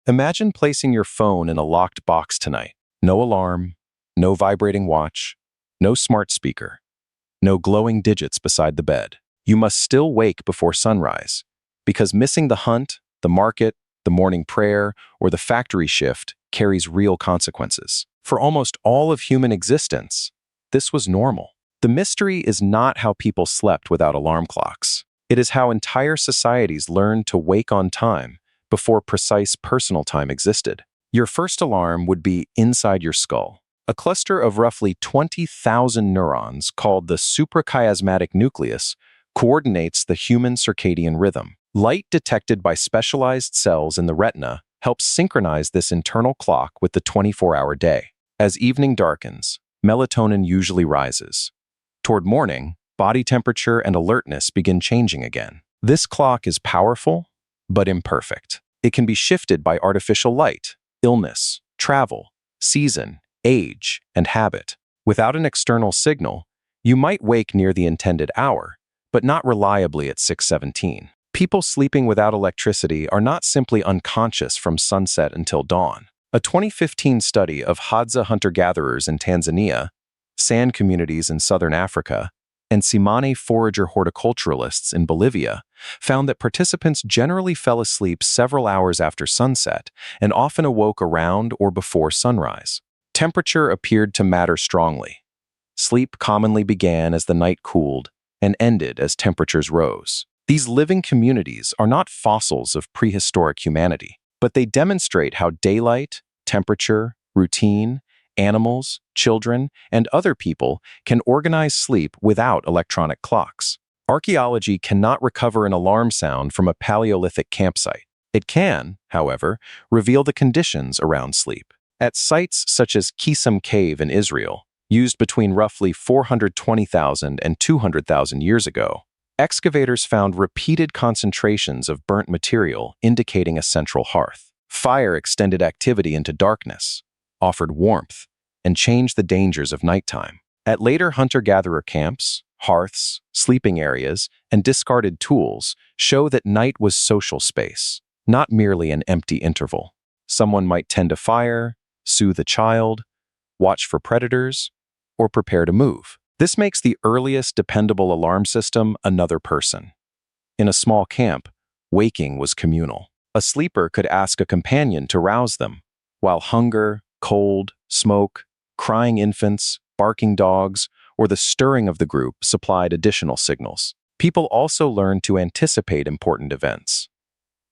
Imagine placing your phone in a locked box tonight. No alarm, no vibrating watch, no smart speaker, no glowing digits beside the bed. You must still wake before sunrise, because missing the hunt, the market, the morning prayer, or the factory shift carries real consequences. For almost all of human existence, this was normal. The mystery is not how people slept without alarm clocks. It is how entire societies learned to wake on time before precise personal time existed. Your first alarm would be inside your skull. A cluster of roughly 20,000 neurons called the suprachiasmatic nucleus coordinates the human circadian rhythm. Light detected by specialized cells in the retina helps synchronize this internal clock with the 24-hour day. As evening darkens, melatonin usually rises. Toward morning, body temperature and alertness begin changing again. This clock is powerful, but imperfect. It can be shifted by artificial light, illness, travel, season, age, and habit. Without an external signal, you might wake near the intended hour, but not reliably at 6:17. People sleeping without electricity are not simply unconscious from sunset until dawn. A 2015 study of Hadza hunter-gatherers in Tanzania, San communities in southern Africa, and Tsimane forager horticulturalists in Bolivia found that participants generally fell asleep several hours after sunset and often awoke around or before sunrise. Temperature appeared to matter strongly. Sleep commonly began as the night cooled and ended as temperatures rose. These living communities are not fossils of prehistoric humanity, but they demonstrate how daylight, temperature, routine, animals, children, and other people can organize sleep without electronic clocks. Archaeology cannot recover an alarm sound from a Paleolithic campsite. It can, however, reveal the conditions around sleep. At sites such as Kisum Cave in Israel, used between roughly 420,000 and 200,000 years ago, excavators found repeated concentrations of burnt material indicating a central hearth. Fire extended activity into darkness, offered warmth, and changed the dangers of nighttime. At later hunter-gatherer camps, hearths, sleeping areas, and discarded tools show that night was social space, not merely an empty interval. Someone might tend a fire, soothe a child, watch for predators, or prepare to move. This makes the earliest dependable alarm system another person. In a small camp, waking was communal. A sleeper could ask a companion to rouse them, while hunger, cold, smoke, crying infants, barking dogs, or the stirring of the group supplied additional signals. People also learned to anticipate important events.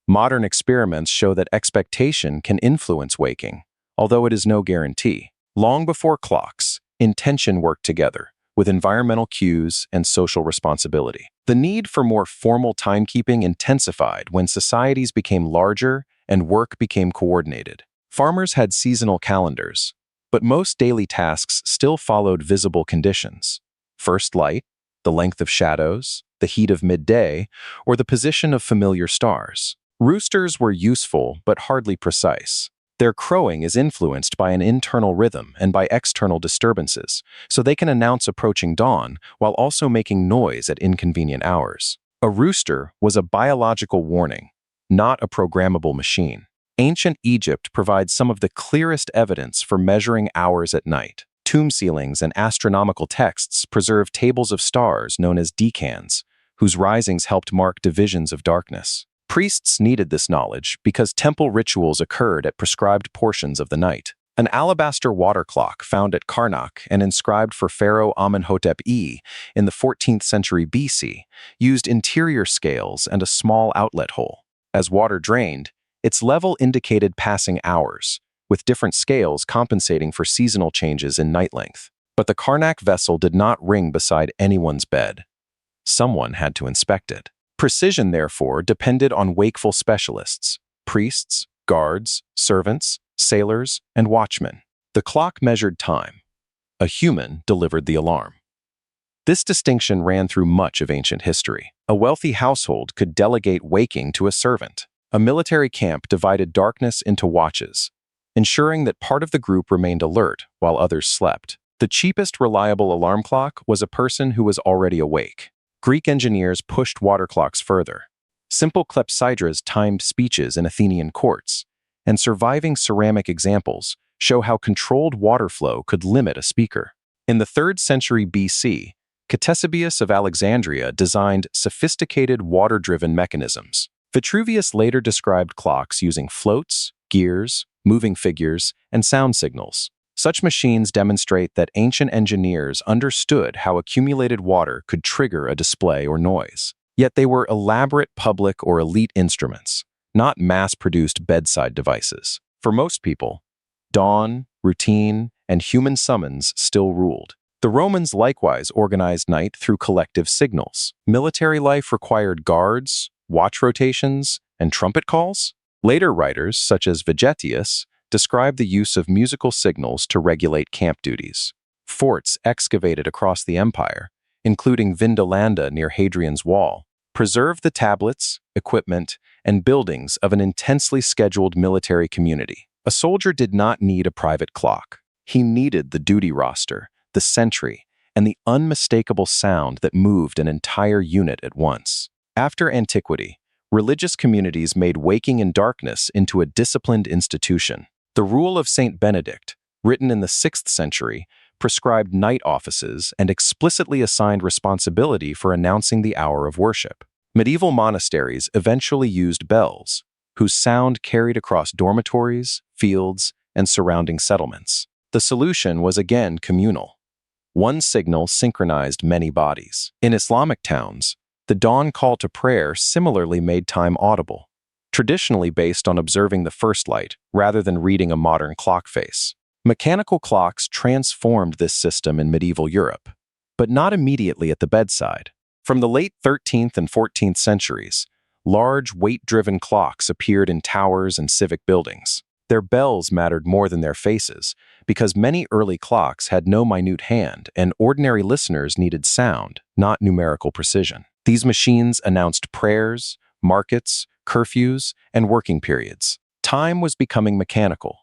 Modern experiments show that expectation can influence waking, although it is no guarantee. Long before clocks, intention worked together, with environmental cues and social responsibility. The need for more formal timekeeping intensified when societies became larger and work became coordinated. Farmers had seasonal calendars, but most daily tasks still followed visible conditions: first light, the length of shadows, the heat of midday, or the position of familiar stars. Roosters were useful but hardly precise. Their crowing is influenced by an internal rhythm and by external disturbances, so they can announce approaching dawn while also making noise at inconvenient hours. A rooster was a biological warning, not a programmable machine. Ancient Egypt provides some of the clearest evidence for measuring hours at night. Tomb ceilings and astronomical texts preserve tables of stars known as decans, whose risings helped mark divisions of darkness. Priests needed this knowledge because temple rituals occurred at prescribed portions of the night. An alabaster water clock found at Karnak and inscribed for Pharaoh Amenhotep I in the 14th century BC used interior scales and a small outlet hole. As water drained, its level indicated passing hours, with different scales compensating for seasonal changes in night length. But the Karnak vessel did not ring beside anyone's bed. Someone had to inspect it. Precision, therefore, depended on wakeful specialists: priests, guards, servants, sailors, and watchmen. The clock measured time. A human delivered the alarm. This distinction ran through much of ancient history. A wealthy household could delegate waking to a servant. A military camp divided darkness into watches, ensuring that part of the group remained alert while others slept. The cheapest reliable alarm clock was a person who was already awake. Greek engineers pushed water clocks further. Simple clepsydras timed speeches in Athenian courts, and surviving ceramic examples show how controlled water flow could limit a speaker. In the 3rd century BC, Ctesibius of Alexandria designed sophisticated water-driven mechanisms. Vitruvius later described clocks using floats, gears, moving figures, and sound signals. Such machines demonstrate that ancient engineers understood how accumulated water could trigger a display or noise. Yet they were elaborate public or elite instruments, not mass-produced bedside devices. For most people, dawn, routine, and human summons still ruled. The Romans likewise organized night through collective signals. Military life required guards, watch rotations, and trumpet calls. Later writers, such as Vegetius, describe the use of musical signals to regulate camp duties. Forts excavated across the empire, including Vindolanda near Hadrian's Wall, preserved the tablets, equipment, and buildings of an intensely scheduled military community. A soldier did not need a private clock. He needed the duty roster, the sentry, and the unmistakable sound that moved an entire unit at once. After antiquity, religious communities made waking in darkness into a disciplined institution. The Rule of Saint Benedict, written in the 6th century, prescribed night offices and explicitly assigned responsibility for announcing the hour of worship. Medieval monasteries eventually used bells, whose sound carried across dormitories, fields, and surrounding settlements. The solution was again communal. One signal synchronized many bodies. In Islamic towns, the dawn call to prayer similarly made time audible, traditionally based on observing the first light rather than reading a modern clock face. Mechanical clocks transformed this system in medieval Europe, but not immediately at the bedside. From the late 13th and 14th centuries, large weight-driven clocks appeared in towers and civic buildings. Their bells mattered more than their faces, because many early clocks had no minute hand and ordinary listeners needed sound, not numerical precision. These machines announced prayers, markets, curfews, and working periods. Time was becoming mechanical,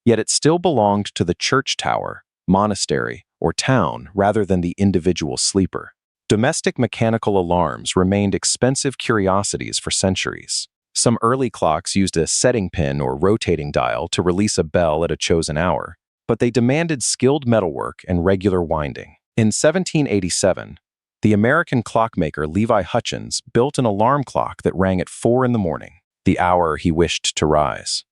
yet it still belonged to the church tower, monastery, or town rather than the individual sleeper. Domestic mechanical alarms remained expensive curiosities for centuries. Some early clocks used a setting pin or rotating dial to release a bell at a chosen hour, but they demanded skilled metalwork and regular winding. In 1787, the American clockmaker Levi Hutchins built an alarm clock that rang at 4 in the morning, the hour he wished to rise.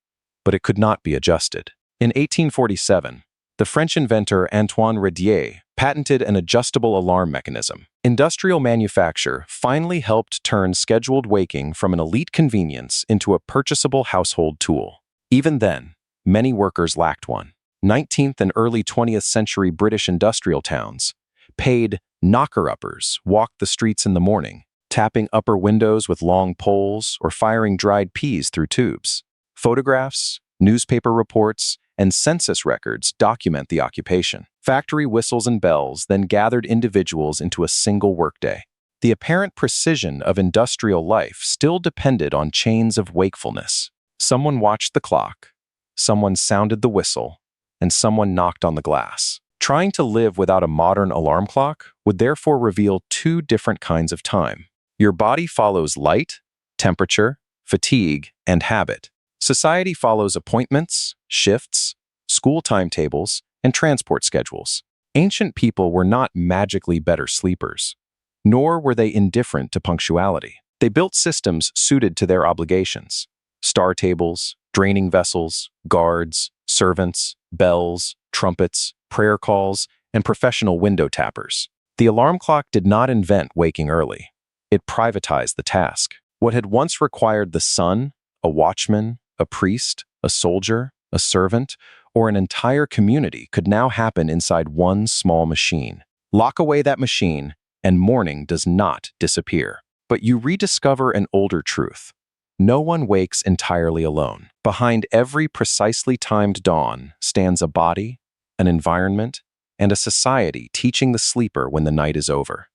But it could not be adjusted. In 1847, the French inventor Antoine Redier patented an adjustable alarm mechanism. Industrial manufacture finally helped turn scheduled waking from an elite convenience into a purchasable household tool. Even then, many workers lacked one. 19th and early 20th century British industrial towns paid knocker-uppers walk the streets in the morning, tapping upper windows with long poles or firing dried peas through tubes. Photographs, newspaper reports, and census records document the occupation. Factory whistles and bells then gathered individuals into a single workday. The apparent precision of industrial life still depended on chains of wakefulness. Someone watched the clock, someone sounded the whistle, and someone knocked on the glass. Trying to live without a modern alarm clock would therefore reveal two different kinds of time. Your body follows light, temperature, fatigue, and habit. Society follows appointments, shifts, school timetables, and transport schedules. Ancient people were not magically better sleepers, nor were they indifferent to punctuality. They built systems suited to their obligations: star tables, draining vessels, guards, servants, bells, trumpets, prayer calls, and professional window tappers. The alarm clock did not invent waking early. It privatized the task. What had once required the sun, a watchman, a priest, a soldier, a servant, or an entire community could now happen inside one small machine. Lock away that machine, and morning does not disappear. But you rediscover an older truth. No one wakes entirely alone. Behind every precisely timed dawn stands a body, an environment, and a society teaching the sleeper when the night is over.